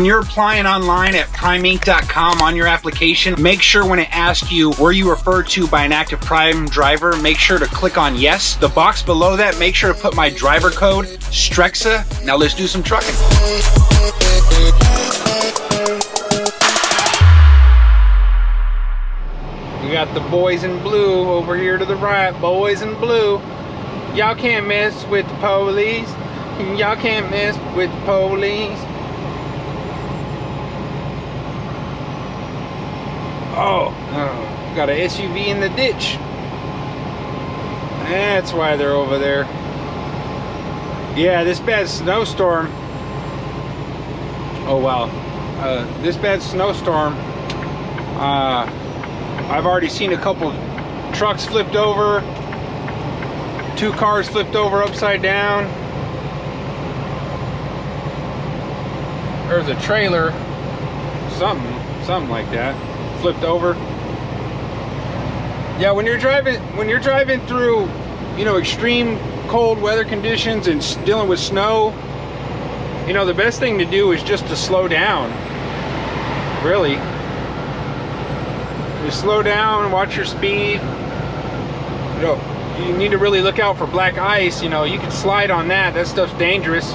When you're applying online at primeinc.com on your application, make sure when it asks you were you referred to by an active Prime driver, make sure to click on yes. The box below that, make sure to put my driver code, Strexa. Now let's do some trucking. We got the boys in blue over here to the right, boys in blue. Y'all can't mess with the police. Y'all can't mess with the police. Oh, got an SUV in the ditch. That's why they're over there. Yeah, this bad snowstorm. Oh wow. This bad snowstorm. I've already seen a couple trucks flipped over. 2 cars flipped over upside down. There's a trailer. Something like that. Flipped over. Yeah, when you're driving through, you know, extreme cold weather conditions and dealing with snow, you know, the best thing to do is just to slow down. Really. Just slow down, watch your speed. You know, you need to really look out for black ice. You know, you can slide on that. That stuff's dangerous.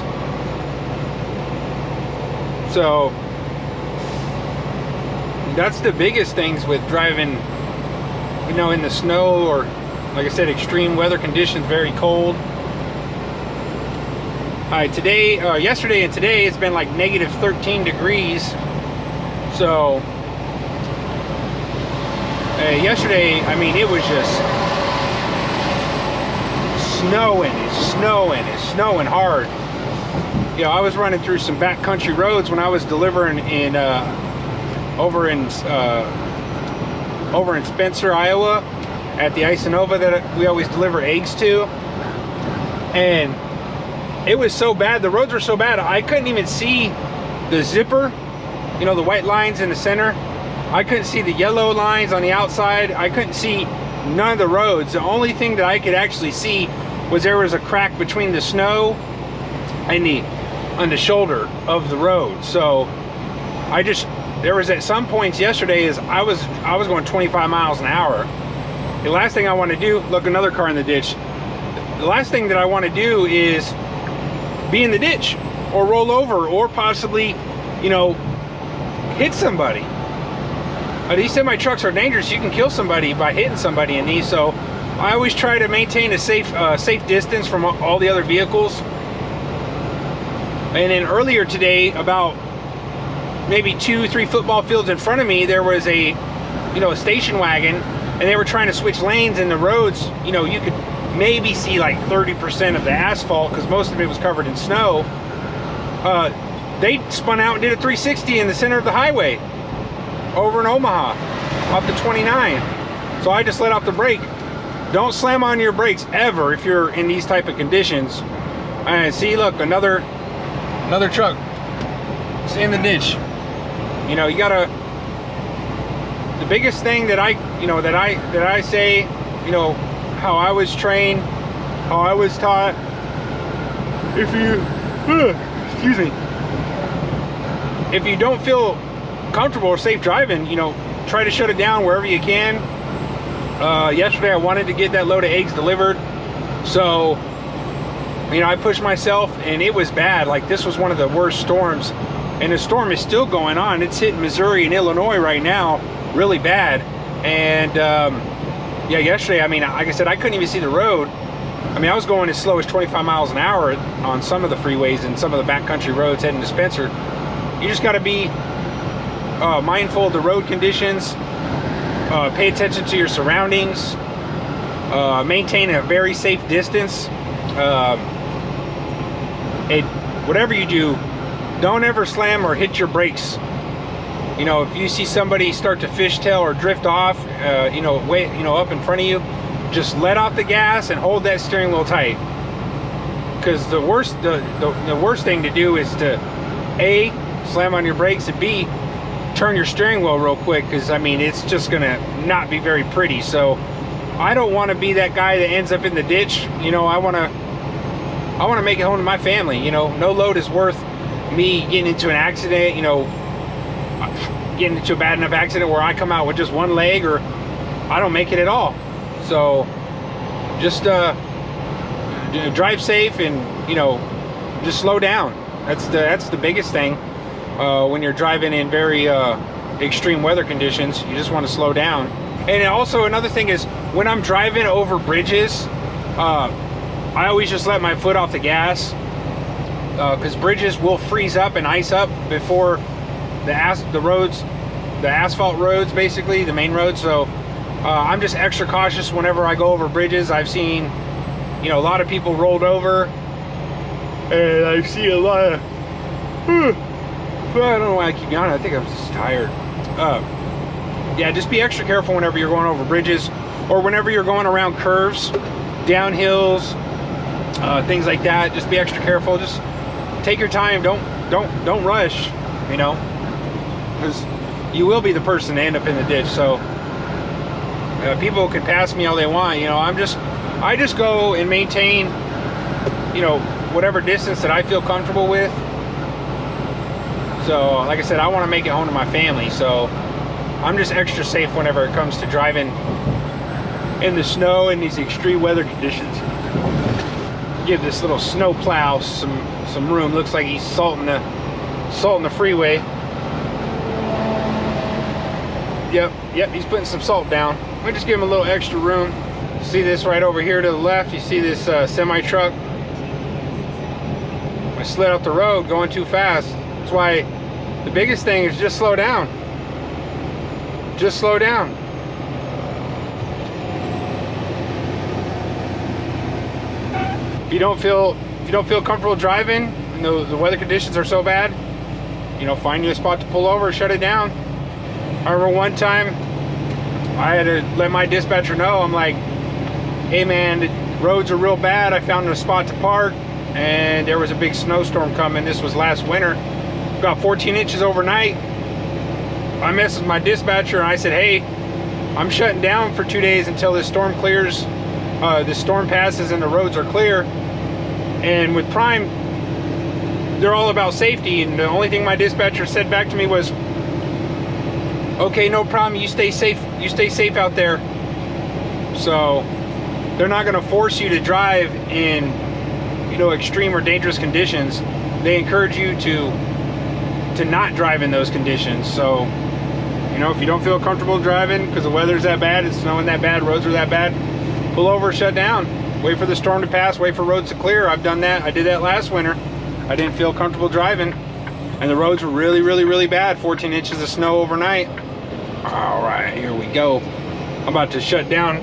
So that's the biggest things with driving, you know, in the snow or, like I said, extreme weather conditions, very cold. Alright, today, yesterday and today it's been like negative 13 degrees. So, yesterday, I mean, it was just snowing hard. You know, I was running through some backcountry roads when I was delivering in, over in Spencer, Iowa, at the Isanova that we always deliver eggs to. And it was so bad, the roads were so bad, I couldn't even see the zipper, you know, the white lines in the center. I couldn't see the yellow lines on the outside. I couldn't see none of the roads. The only thing that I could actually see was there was a crack between the snow and on the shoulder of the road. So there was at some points yesterday is I was going 25 miles an hour. The last thing I want to do, look, another car in the ditch. The last thing that I want to do is be in the ditch or roll over or possibly, you know, hit somebody. These semi trucks are dangerous. You can kill somebody by hitting somebody in these. So I always try to maintain a safe distance from all the other vehicles. And then earlier today, about maybe 2-3 football fields in front of me, there was a station wagon, and they were trying to switch lanes in the roads. You know, you could maybe see like 30% of the asphalt because most of it was covered in snow. They spun out and did a 360 in the center of the highway over in Omaha up to 29. So I just let off the brake. Don't slam on your brakes ever if you're in these type of conditions. And see, look, another truck. It's in the ditch. You know, you gotta, the biggest thing that I say, you know, how I was trained, how I was taught, if you don't feel comfortable or safe driving, you know, try to shut it down wherever you can. Yesterday I wanted to get that load of eggs delivered, so, you know, I pushed myself and it was bad. Like, this was one of the worst storms, and the storm is still going on. It's hitting Missouri and Illinois right now really bad. And yeah, yesterday, I mean, like I said, I couldn't even see the road. I mean, I was going as slow as 25 miles an hour on some of the freeways and some of the backcountry roads heading to Spencer. You just got to be mindful of the road conditions, pay attention to your surroundings, maintain a very safe distance. Whatever you do, don't ever slam or hit your brakes. You know, if you see somebody start to fishtail or drift off, you know, up in front of you, just let off the gas and hold that steering wheel tight. Because the worst thing to do is to A, slam on your brakes, and B, turn your steering wheel real quick, because I mean, it's just gonna not be very pretty. So I don't want to be that guy that ends up in the ditch. You know, I want to make it home to my family. You know, no load is worth me getting into an accident, you know, getting into a bad enough accident where I come out with just one leg, or I don't make it at all. So just drive safe, and you know, just slow down. That's the biggest thing when you're driving in very extreme weather conditions. You just want to slow down. And also another thing is, when I'm driving over bridges, I always just let my foot off the gas, because bridges will freeze up and ice up before the asphalt roads, basically the main roads. So I'm just extra cautious whenever I go over bridges. I've seen, you know, a lot of people rolled over, and I see a lot of I don't know why I keep yawning. I think I'm just tired. Yeah, just be extra careful whenever you're going over bridges, or whenever you're going around curves, downhills, things like that. Just be extra careful. Just take your time. Don't rush, you know, because you will be the person to end up in the ditch. So people can pass me all they want, you know. I just go and maintain, you know, whatever distance that I feel comfortable with. So like I said, I want to make it home to my family, so I'm just extra safe whenever it comes to driving in the snow in these extreme weather conditions. Give this little snow plow some room. Looks like he's salting the freeway. Yep, he's putting some salt down. We just give him a little extra room. See this right over here to the left? You see this semi truck? I slid off the road going too fast. That's why the biggest thing is just slow down. Just slow down. If you don't feel comfortable driving and the weather conditions are so bad, you know, find you a spot to pull over, shut it down. I remember one time I had to let my dispatcher know. I'm like, hey man, the roads are real bad. I found a spot to park, and there was a big snowstorm coming. This was last winter, about 14 inches overnight. I messaged my dispatcher and I said, hey, I'm shutting down for 2 days until this storm clears, this storm passes and the roads are clear. And with Prime, they're all about safety, and the only thing my dispatcher said back to me was, okay, no problem, you stay safe out there. So they're not going to force you to drive in, you know, extreme or dangerous conditions. They encourage you to not drive in those conditions. So, you know, if you don't feel comfortable driving because the weather's that bad, it's snowing that bad, roads are that bad, pull over, shut down, wait for the storm to pass, wait for roads to clear. I've done that. I did that last winter. I didn't feel comfortable driving, and the roads were really, really, really bad. 14 inches of snow overnight. All right, here we go. I'm about to shut down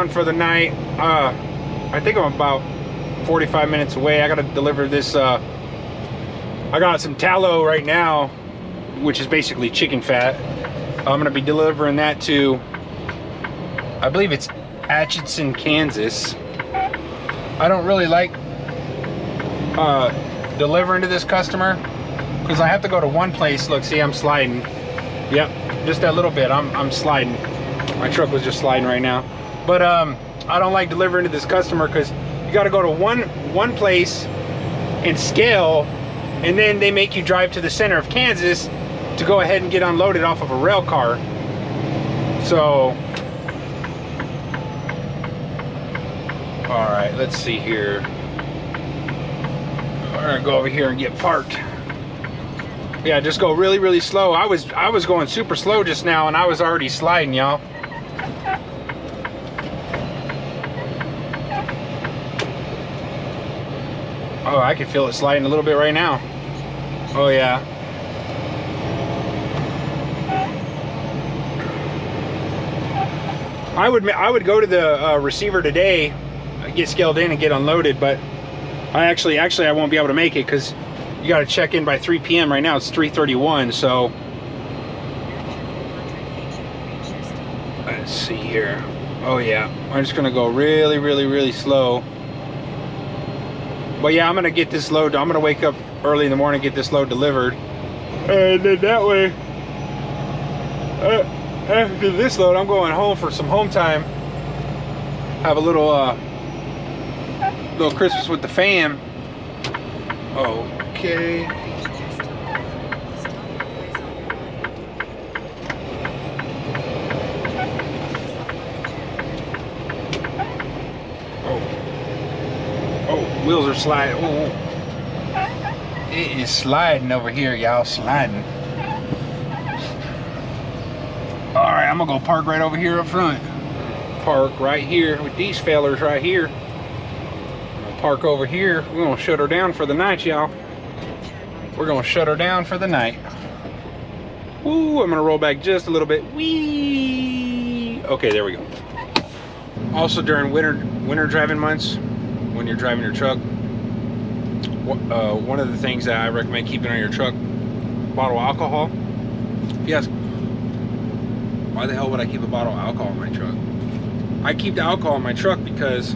for the night. I think I'm about 45 minutes away. I gotta deliver this. I got some tallow right now, which is basically chicken fat. I'm gonna be delivering that to, I believe it's Atchison, Kansas. I don't really like delivering to this customer because I have to go to one place. Look, see, I'm sliding. Yep, just that little bit. I'm sliding. My truck was just sliding right now. But I don't like delivering to this customer because you got to go to one place and scale, and then they make you drive to the center of Kansas to go ahead and get unloaded off of a rail car. So, all right, let's see here. We're gonna go over here and get parked. Yeah, just go really, really slow. I was going super slow just now, and I was already sliding, y'all. Oh, I can feel it sliding a little bit right now. Oh yeah. I would go to the receiver today, get scaled in and get unloaded, but actually I won't be able to make it because you got to check in by 3 p.m. right now. It's 3:31, so let's see here. Oh yeah, I'm just gonna go really, really, really slow. But yeah, I'm gonna get this load. I'm gonna wake up early in the morning, get this load delivered, and then that way, after this load, I'm going home for some home time. Have a little Christmas with the fam. Okay. Wheels are sliding. Ooh. It is sliding over here, y'all. Sliding. All right, I'm gonna go park right over here up front. Park right here with these fellers right here. Park over here. We're gonna shut her down for the night, y'all. We're gonna shut her down for the night. Woo, I'm gonna roll back just a little bit. Whee! Okay, there we go. Also during winter driving months, when you're driving your truck, one of the things that I recommend keeping on your truck, bottle of alcohol. If you ask, why the hell would I keep a bottle of alcohol in my truck? I keep the alcohol in my truck because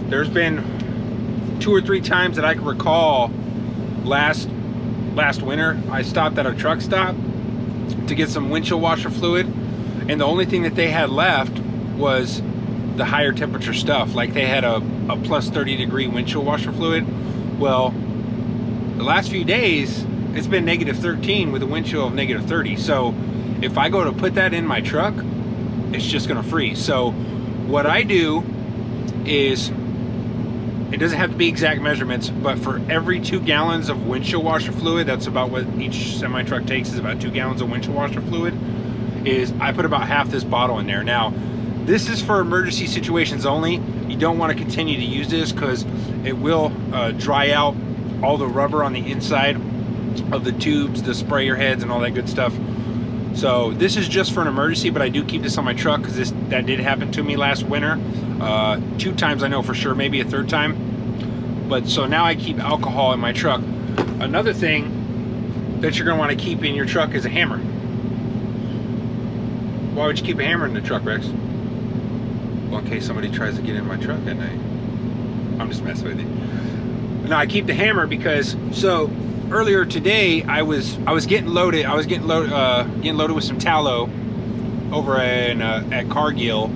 there's been 2 or 3 times that I can recall last winter, I stopped at a truck stop to get some windshield washer fluid, and the only thing that they had left was the higher temperature stuff. Like they had a plus 30 degree windshield washer fluid. Well, the last few days it's been negative 13 with a wind chill of negative 30. So if I go to put that in my truck, it's just gonna freeze. So what I do is, it doesn't have to be exact measurements, but for every 2 gallons of windshield washer fluid, that's about what each semi truck takes, is about 2 gallons of windshield washer fluid, is I put about half this bottle in there. Now, this is for emergency situations only. You don't want to continue to use this because it will dry out all the rubber on the inside of the tubes, the sprayer heads, and all that good stuff. So this is just for an emergency, but I do keep this on my truck because that did happen to me last winter. 2 times I know for sure, maybe a 3rd time. But so now I keep alcohol in my truck. Another thing that you're gonna want to keep in your truck is a hammer. Why would you keep a hammer in the truck, Rex? Well, in case somebody tries to get in my truck at night. I'm just messing with you. No, I keep the hammer because, so earlier today I was getting loaded. I was getting loaded with some tallow over at Cargill,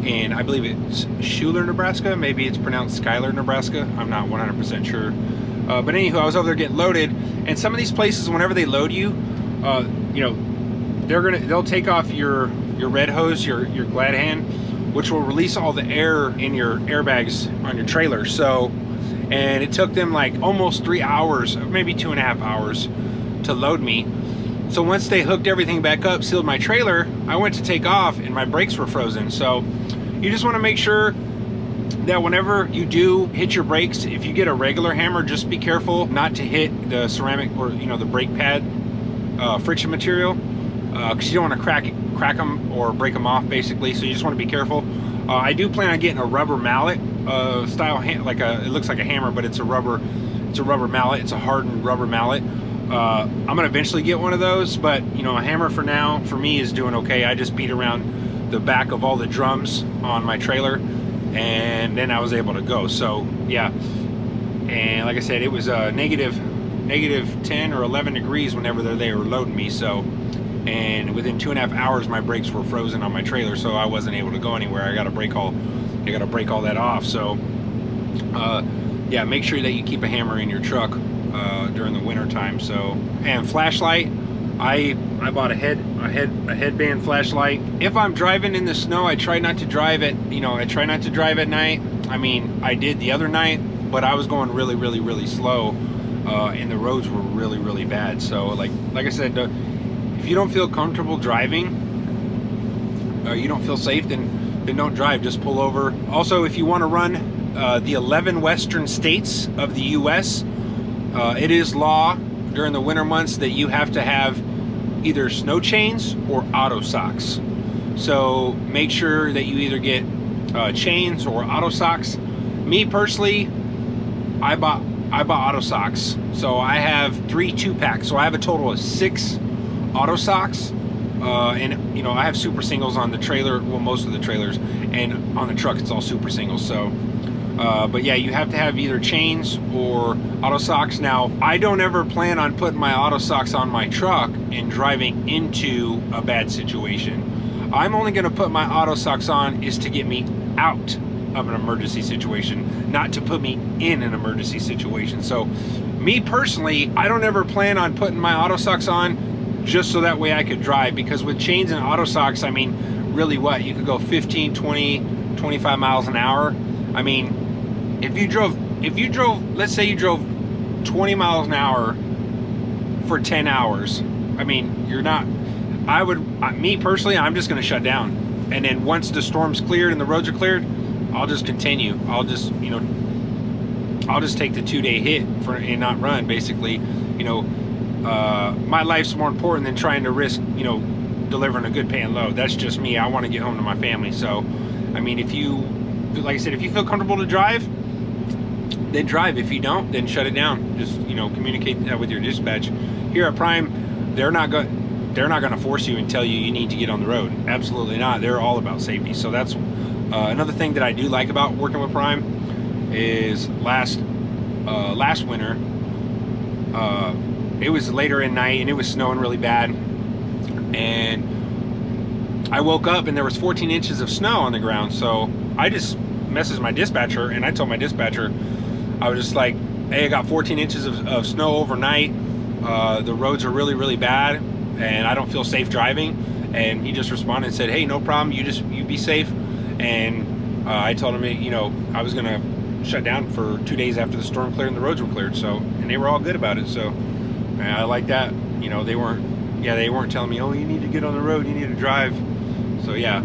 and I believe it's Schuler, Nebraska. Maybe it's pronounced Schuyler, Nebraska. I'm not 100% sure. But anywho, I was over there getting loaded, and some of these places, whenever they load you, you know, they'll take off your red hose, your glad hand, which will release all the air in your airbags on your trailer. So, and it took them like almost 3 hours, maybe 2.5 hours to load me. So once they hooked everything back up, sealed my trailer, I went to take off and my brakes were frozen. So you just want to make sure that whenever you do hit your brakes, if you get a regular hammer, just be careful not to hit the ceramic or, you know, the brake pad friction material, because you don't want to crack them or break them off, basically. So you just want to be careful. I do plan on getting a rubber mallet style, it looks like a hammer, but it's a rubber mallet. It's a hardened rubber mallet. I'm gonna eventually get one of those, but you know, a hammer for now for me is doing okay. I just beat around the back of all the drums on my trailer, and then I was able to go. So yeah, and like I said, it was negative 10 or 11 degrees whenever they were loading me. So, and within 2.5 hours my brakes were frozen on my trailer, so I wasn't able to go anywhere. I got to break all that off. So yeah, make sure that you keep a hammer in your truck during the winter time. So, and flashlight, I bought a headband flashlight. If I'm driving in the snow, I try not to drive at night. I mean, I did the other night, but I was going really slow, and the roads were really bad. So like I said, if you don't feel comfortable driving, you don't feel safe, then don't drive. Just pull over. Also, if you want to run the 11 western states of the US, it is law during the winter months that you have to have either snow chains or auto socks. So make sure that you either get chains or auto socks. Me personally, I bought auto socks. So I have 3 2-packs. So I have a total of 6 auto socks. And you know, I have super singles on the trailer, well, most of the trailers, and on the truck it's all super singles. So but yeah, you have to have either chains or auto socks. Now, I don't ever plan on putting my auto socks on my truck and driving into a bad situation. I'm only going to put my auto socks on is to get me out of an emergency situation, not to put me in an emergency situation. So me personally, I don't ever plan on putting my auto socks on just so that way I could drive, because with chains and auto socks, I mean, really what? You could go 15, 20, 25 miles an hour. I mean, if you drove if you drove, let's say you drove 20 miles an hour for 10 hours, I mean, you're not, me personally, I'm just going to shut down. And then once the storm's cleared and the roads are cleared, I'll just continue. I'll just, you know, I'll just take the 2-day hit and not run, basically. You know, my life's more important than trying to risk, you know, delivering a good paying load. That's just me. I want to get home to my family. So, I mean, if you, like I said, if you feel comfortable to drive, then drive. If you don't, then shut it down. Just, you know, communicate that with your dispatch. Here at Prime, they're not going to force you and tell you need to get on the road. Absolutely not. They're all about safety. So that's another thing that I do like about working with Prime is last winter, it was later at night and it was snowing really bad, and I woke up and there was 14 inches of snow on the ground. So I just messaged my dispatcher and I told my dispatcher, I was just like, hey, I got 14 inches of snow overnight. The roads are really, really bad and I don't feel safe driving. And he just responded and said, hey, no problem, you be safe. And I told him, you know, I was gonna shut down for 2 days after the storm cleared and the roads were cleared. So, and they were all good about it. So I like that. You know, they weren't telling me, oh, you need to get on the road, you need to drive. So yeah.